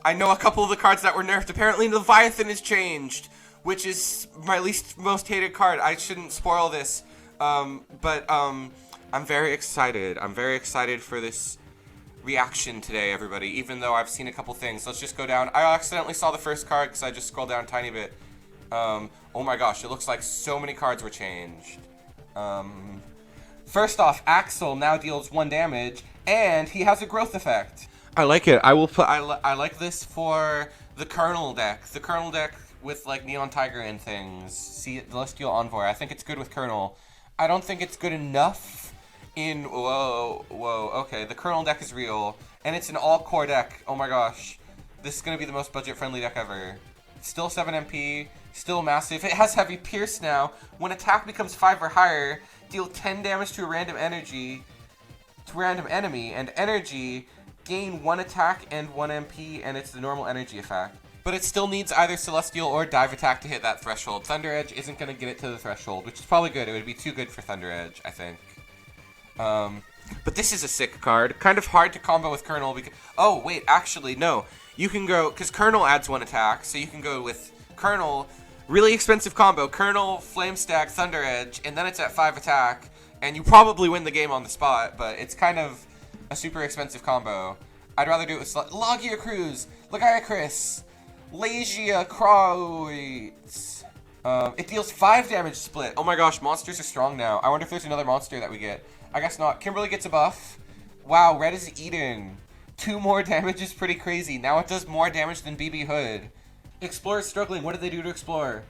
I know a couple of the cards that were nerfed. Apparently Leviathan is changed, which is my most hated card. I shouldn't spoil this, but I'm very excited. I'm very excited for this reaction today, everybody, even though I've seen a couple things. Let's just go down. I accidentally saw the first card because I just scrolled down a tiny bit. Oh my gosh, it looks like so many cards were changed. First off, Axel now deals 1 damage, and he has a growth effect. I like it. I like this for the Colonel deck. The Colonel deck with like Neon Tiger and things. See, Celestial Envoy. I think it's good with Colonel. I don't think it's good enough in, whoa, okay, the Colonel deck is real, and it's an all-core deck. Oh my gosh, this is going to be the most budget-friendly deck ever. Still 7 MP, still massive. It has heavy pierce now. When attack becomes 5 or higher, deal 10 damage to a random enemy, and energy, gain 1 attack and 1 MP, and it's the normal energy effect. But it still needs either Celestial or Dive Attack to hit that threshold. Thunder Edge isn't going to get it to the threshold, which is probably good. It would be too good for Thunder Edge, I think. But this is a sick card. Kind of hard to combo with Colonel because... Oh, wait, actually, no. You can go... Because Colonel adds 1 attack, so you can go with Colonel. Really expensive combo. Colonel, Flame Stack, Thunder Edge, and then it's at 5 attack. And you probably win the game on the spot, but it's kind of a super expensive combo. I'd rather do it with Logia Cruz, Lagiacris, Lagia Kreuz. It deals 5 damage split. Oh my gosh, monsters are strong now. I wonder if there's another monster that we get. I guess not. Kimberly gets a buff. Wow, red is eating. 2 more damage is pretty crazy. Now it does more damage than BB Hood. Explore is struggling. What did they do to Explore?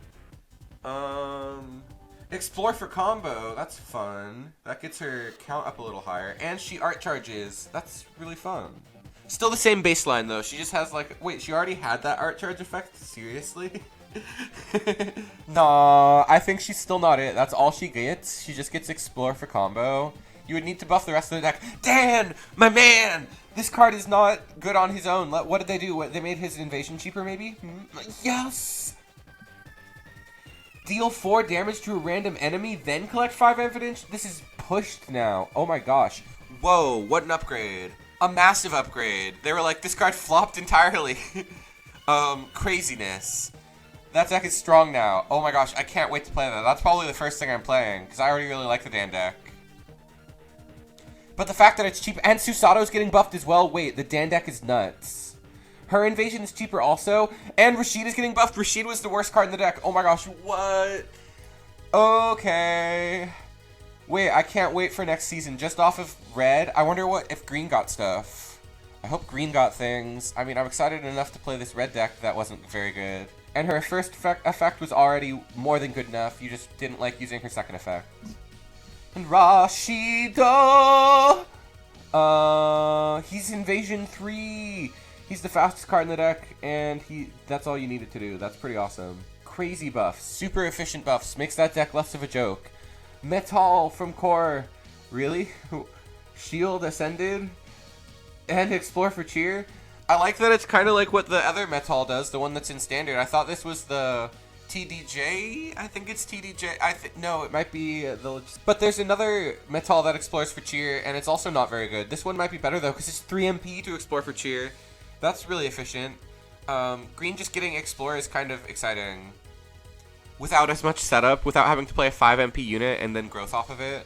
Explore for combo. That's fun. That gets her count up a little higher. And she art charges. That's really fun. Still the same baseline though. She just has like... Wait, she already had that art charge effect? Seriously? Nah, I think she's still not it. That's all she gets. She just gets Explore for combo. You would need to buff the rest of the deck. Dan! My man! This card is not good on his own. What did they do? They made his invasion cheaper, maybe? Yes! Deal 4 damage to a random enemy, then collect 5 evidence? This is pushed now. Oh my gosh. Whoa, what an upgrade. A massive upgrade. They were like, this card flopped entirely. Craziness. That deck is strong now. Oh my gosh, I can't wait to play that. That's probably the first thing I'm playing, because I already really like the Dan deck. But the fact that it's cheap, and Susato's getting buffed as well. Wait, the Dan deck is nuts. Her invasion is cheaper also, and Rashid is getting buffed. Rashid was the worst card in the deck. Oh my gosh, what? Okay. Wait, I can't wait for next season. Just off of red, I wonder what if green got stuff. I hope green got things. I mean, I'm excited enough to play this red deck that wasn't very good. And her first effect was already more than good enough. You just didn't like using her second effect. And Rashido! He's Invasion 3! He's the fastest card in the deck, and that's all you needed to do. That's pretty awesome. Crazy buffs. Super efficient buffs. Makes that deck less of a joke. Metal from Core. Really? Shield Ascended? And Explore for Cheer? I like that it's kind of like what the other Metal does, the one that's in Standard. I thought this was the TDJ? I think it's TDJ. No, it might be the... But there's another Metal that explores for Cheer, and it's also not very good. This one might be better, though, because it's 3 MP to explore for Cheer. That's really efficient. Green just getting Explore is kind of exciting. Without as much setup, without having to play a 5 MP unit and then growth off of it.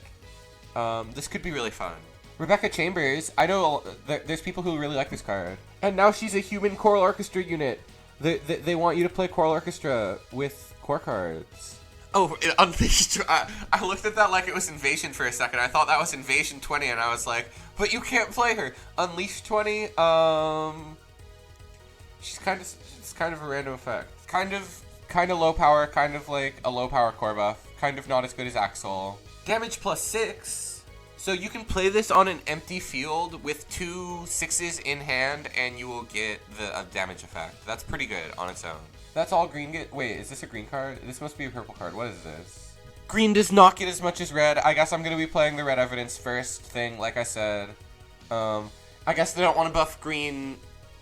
This could be really fun. Rebecca Chambers, I know there's people who really like this card. And now she's a human Choral Orchestra unit. They want you to play Choral Orchestra with core cards. Oh, Unleashed. I looked at that like it was Invasion for a second. I thought that was Invasion 20, and I was like, but you can't play her. Unleashed 20, it's kind of a random effect. Kind of low power, kind of like a low power core buff. Kind of not as good as Axel. Damage plus 6. So you can play this on an empty field with 2 6s in hand, and you will get the damage effect. That's pretty good on its own. That's all green get. Wait, is this a green card? This must be a purple card. What is this? Green does not get as much as red. I guess I'm going to be playing the red evidence first thing, like I said. I guess they don't want to buff green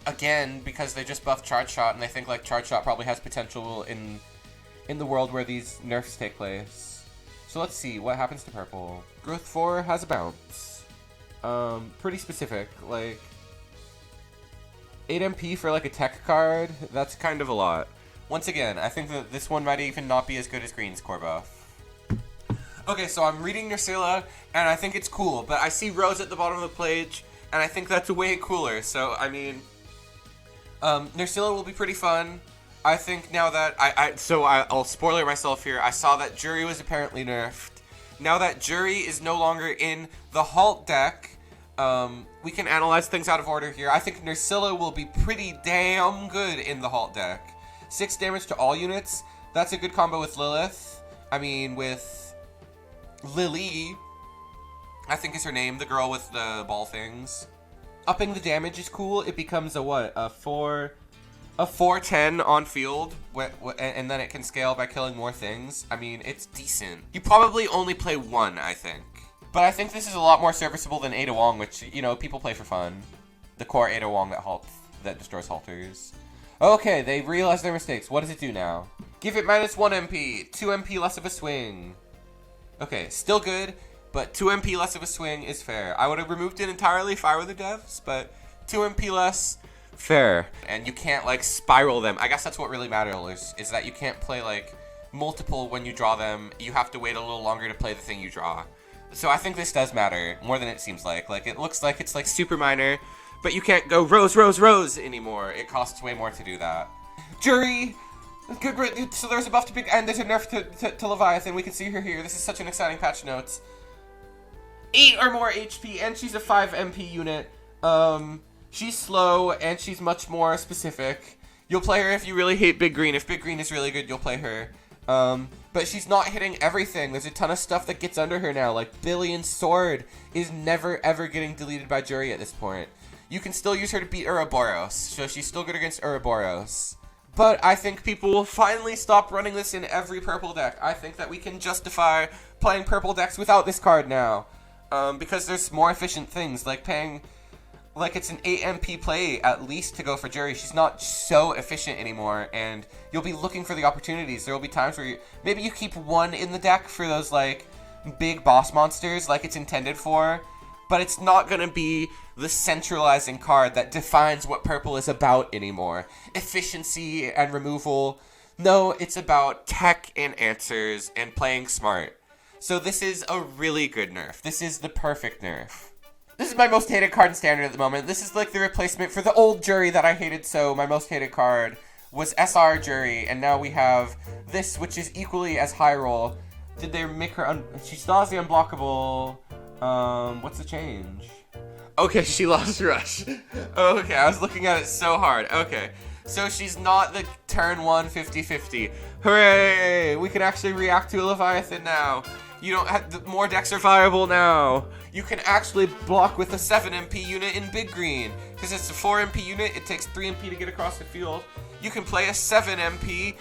again because they just buffed Charge Shot, and they think like Charge Shot probably has potential in the world where these nerfs take place. So let's see what happens to purple. Growth 4 has a bounce. Pretty specific. Like, 8 MP for like a tech card, that's kind of a lot. Once again, I think that this one might even not be as good as Green's core buff. Okay, so I'm reading Nerscylla, and I think it's cool, but I see Rose at the bottom of the page, and I think that's way cooler. So, I mean, Nerscylla will be pretty fun. I think now that I'll spoiler myself here. I saw that Juri was apparently nerfed. Now that Juri is no longer in the Halt deck, we can analyze things out of order here. I think Nerscylla will be pretty damn good in the Halt deck. 6 damage to all units. That's a good combo with Lilith. I mean, with Lily, I think is her name, the girl with the ball things. Upping the damage is cool. It becomes a what? A 410 on field, and then it can scale by killing more things. I mean, it's decent. You probably only play 1, I think. But I think this is a lot more serviceable than Ada Wong, which, you know, people play for fun. The core Ada Wong that destroys halters. Okay, they realized their mistakes. What does it do now? Give it -1 MP, 2 MP less of a swing. Okay, still good, but 2 MP less of a swing is fair. I would have removed it entirely if I were the devs, but 2 MP less, fair. And you can't, like, spiral them. I guess that's what really matters, is that you can't play, like, multiple when you draw them. You have to wait a little longer to play the thing you draw. So I think this does matter, more than it seems like. Like, it looks like it's, like, super minor, but you can't go Rose, Rose, Rose anymore. It costs way more to do that. Juri! Good, so there's a buff to Big, and there's a nerf to Leviathan. We can see her here. This is such an exciting patch notes. 8 or more HP, and she's a 5 MP unit. She's slow, and she's much more specific. You'll play her if you really hate Big Green. If Big Green is really good, you'll play her. But she's not hitting everything. There's a ton of stuff that gets under her now. Like, Billion's sword is never, ever getting deleted by Juri at this point. You can still use her to beat Ouroboros, so she's still good against Ouroboros. But I think people will finally stop running this in every purple deck. I think that we can justify playing purple decks without this card now. Because there's more efficient things, like paying... Like, it's an 8 MP play, at least, to go for Juri. She's not so efficient anymore, and you'll be looking for the opportunities. There will be times where maybe you keep 1 in the deck for those, like, big boss monsters, like it's intended for, but it's not going to be the centralizing card that defines what purple is about anymore. Efficiency and removal. No, it's about tech and answers and playing smart. So this is a really good nerf. This is the perfect nerf. This is my most hated card in Standard at the moment. This is like the replacement for the old Juri that I hated so. My most hated card was SR Juri, and now we have this, which is equally as high roll. Did they make her she still has the unblockable... what's the change? Okay, she lost Rush. Okay, I was looking at it so hard. Okay, so she's not the turn 1 50-50. Hooray! We can actually react to a Leviathan now. You don't have, more decks are viable now. You can actually block with a 7 MP unit in Big Green. Because it's a 4 MP unit, it takes 3 MP to get across the field. You can play a 7 MP,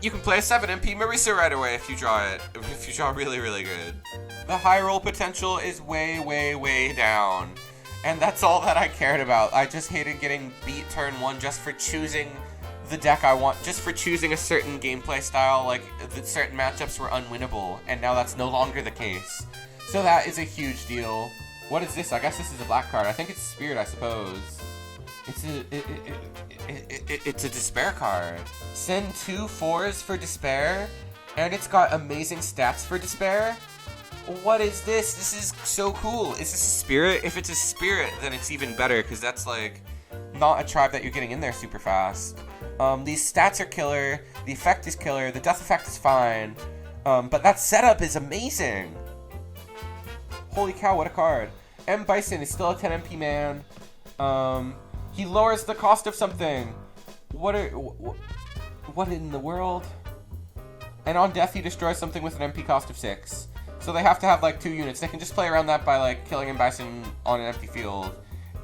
you can play a 7 MP Marisa right away if you draw it. If you draw really, really good. The high roll potential is way, way, way down. And that's all that I cared about. I just hated getting beat turn 1 just for choosing the deck I want, just for choosing a certain gameplay style, like the certain matchups were unwinnable, and now that's no longer the case. So that is a huge deal. What is this? I guess this is a black card. I think it's Spirit, I suppose. It's a Despair card. Send 2 4s for Despair, and it's got amazing stats for Despair. What is this? This is so cool. Is this a Spirit? If it's a Spirit, then it's even better, because that's like not a tribe that you're getting in there super fast. These stats are killer, the effect is killer, the death effect is fine, but that setup is amazing. Holy cow, what a card. M. Bison is still a 10 MP man. He lowers the cost of something. What in the world? And on death, he destroys something with an MP cost of 6. So they have to have like 2 units. They can just play around that by like killing M. Bison on an empty field.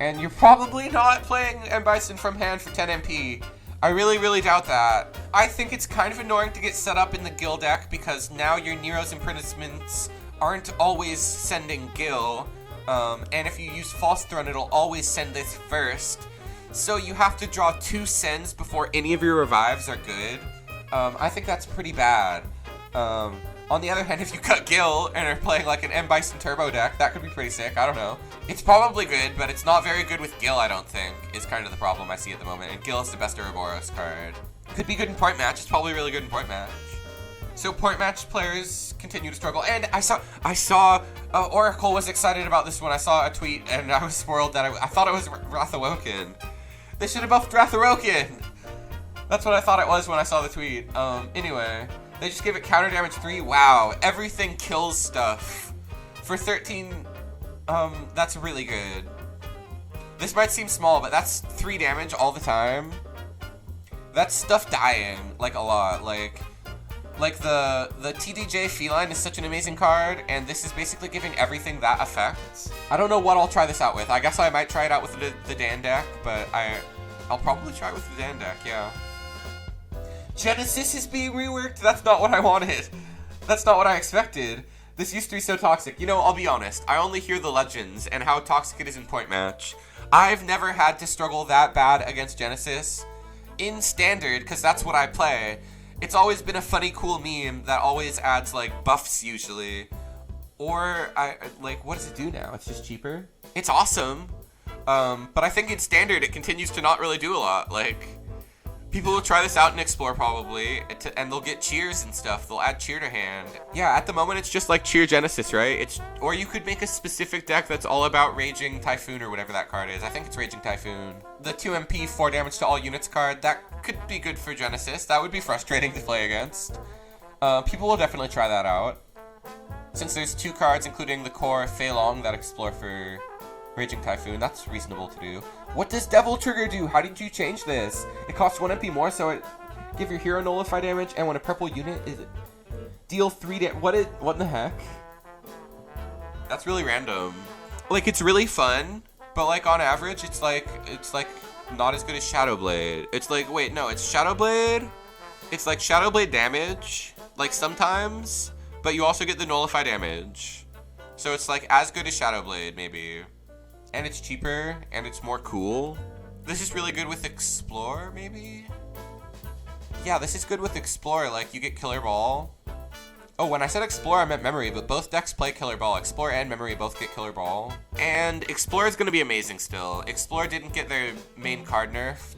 And you're probably not playing M. Bison from hand for 10 MP. I really, really doubt that. I think it's kind of annoying to get set up in the Gil deck because now your Nero's imprisonments aren't always sending Gil. And if you use False Throne, it'll always send this first. So you have to draw 2 sends before any of your revives are good. I think that's pretty bad. On the other hand, if you cut Gil and are playing like an M Bison Turbo deck, that could be pretty sick. I don't know. It's probably good, but it's not very good with Gil, I don't think, is kind of the problem I see at the moment. And Gil is the best Ouroboros card. Could be good in point match. It's probably really good in point match. So point match players continue to struggle. And I saw Oracle was excited about this one. I saw a tweet and I was spoiled that I thought it was Rathawoken. They should have buffed Rathawoken. That's what I thought it was when I saw the tweet. Anyway. They just give it counter damage 3. Wow, everything kills stuff. For 13, that's really good. This might seem small, but that's 3 damage all the time. That's stuff dying, like, a lot. Like the TDJ Feline is such an amazing card, and this is basically giving everything that effect. I don't know what I'll try this out with. I guess I might try it out with the Dan deck, but I'll probably try it with the Dan deck, yeah. Genesis is being reworked? That's not what I wanted. That's not what I expected. This used to be so toxic. You know, I'll be honest. I only hear the legends and how toxic it is in point match. I've never had to struggle that bad against Genesis. In Standard, because that's what I play, it's always been a funny, cool meme that always adds, like, buffs usually. Or, what does it do now? It's just cheaper? It's awesome. But I think in Standard, it continues to not really do a lot. Like, people will try this out in Explore probably, and they'll get cheers and stuff. They'll add cheer to hand. Yeah, at the moment it's just like cheer Genesis, right? Or you could make a specific deck that's all about Raging Typhoon or whatever that card is. I think it's Raging Typhoon. The 2 MP, 4 damage to all units card, that could be good for Genesis. That would be frustrating to play against. People will definitely try that out. Since there's 2 cards, including the core Fei Long, that explore for Raging Typhoon, that's reasonable to do. What does Devil Trigger do? How did you change this? It costs 1 MP more, so it give your hero nullify damage, and when a purple unit is deal 3 damage. What in the heck? That's really random. Like, it's really fun, but like on average, it's like not as good as Shadowblade. It's like, wait, no, it's Shadowblade. It's like Shadowblade damage, like sometimes, but you also get the nullify damage. So it's like as good as Shadowblade, maybe. And it's cheaper, and it's more cool. This is really good with Explore, maybe? Yeah, this is good with Explore, like, you get Killer Ball. Oh, when I said Explore, I meant Memory, but both decks play Killer Ball. Explore and Memory both get Killer Ball. And Explore is gonna be amazing still. Explore didn't get their main card nerfed.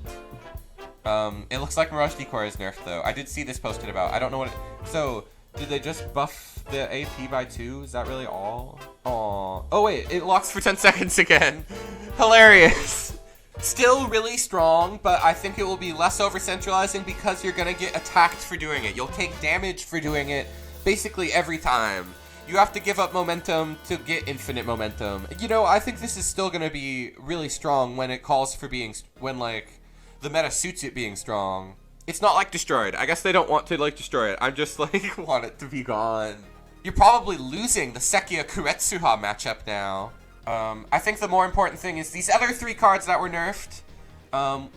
It looks like Mirage Decoy is nerfed, though. I did see this posted about. I don't know what So, did they just buff the AP by 2? Is that really all? Aww. Oh wait, it locks for 10 seconds again. Hilarious. Still really strong, but I think it will be less over-centralizing because you're gonna get attacked for doing it. You'll take damage for doing it basically every time. You have to give up momentum to get infinite momentum. You know, I think this is still gonna be really strong when it calls for being, when like, the meta suits it being strong. It's not like Destroyed. I guess they don't want to, like, destroy it. I'm just, like, want it to be gone. You're probably losing the Sekia Kuretsuha matchup now. I think the more important thing is these other 3 cards that were nerfed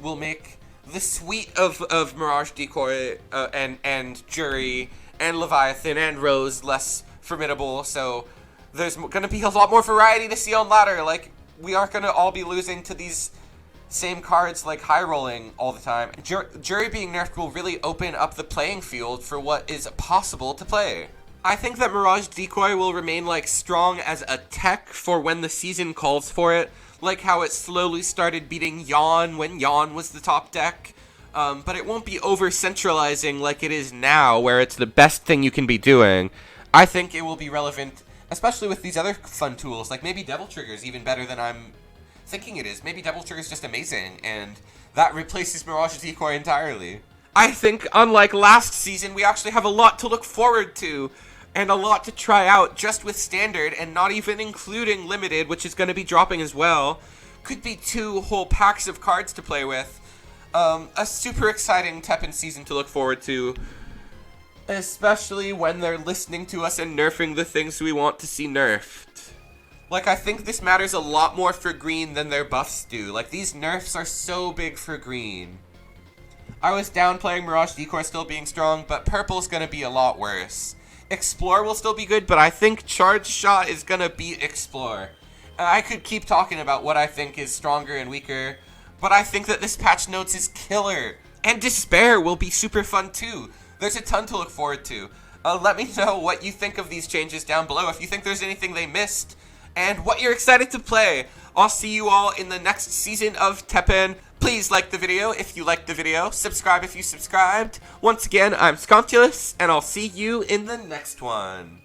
will make the suite of Mirage Decoy and Juri and Leviathan and Rose less formidable. So there's going to be a lot more variety to see on ladder. Like, we aren't going to all be losing to these same cards like high rolling all the time. Juri being nerfed will really open up the playing field for what is possible to play. I think that Mirage Decoy will remain like strong as a tech for when the season calls for it, like how it slowly started beating Yawn when Yawn was the top deck. But it won't be over-centralizing like it is now, where it's the best thing you can be doing. I think it will be relevant, especially with these other fun tools, like maybe Devil Trigger's even better than I'm thinking it is. Maybe Devil Trigger's just amazing, and that replaces Mirage Decoy entirely. I think, unlike last season, we actually have a lot to look forward to, and a lot to try out just with Standard, and not even including Limited, which is going to be dropping as well. Could be 2 whole packs of cards to play with. A super exciting TEPPEN season to look forward to, especially when they're listening to us and nerfing the things we want to see nerfed. Like, I think this matters a lot more for green than their buffs do. Like, these nerfs are so big for green. I was downplaying Mirage Decoy still being strong, but purple's gonna be a lot worse. Explore will still be good, but I think Charge Shot is gonna beat Explore. I could keep talking about what I think is stronger and weaker, but I think that this patch notes is killer. And Despair will be super fun too. There's a ton to look forward to. Let me know what you think of these changes down below, if you think there's anything they missed, and what you're excited to play. I'll see you all in the next season of TEPPEN. Please like the video if you liked the video. Subscribe if you subscribed. Once again, I'm Scontulus, and I'll see you in the next one.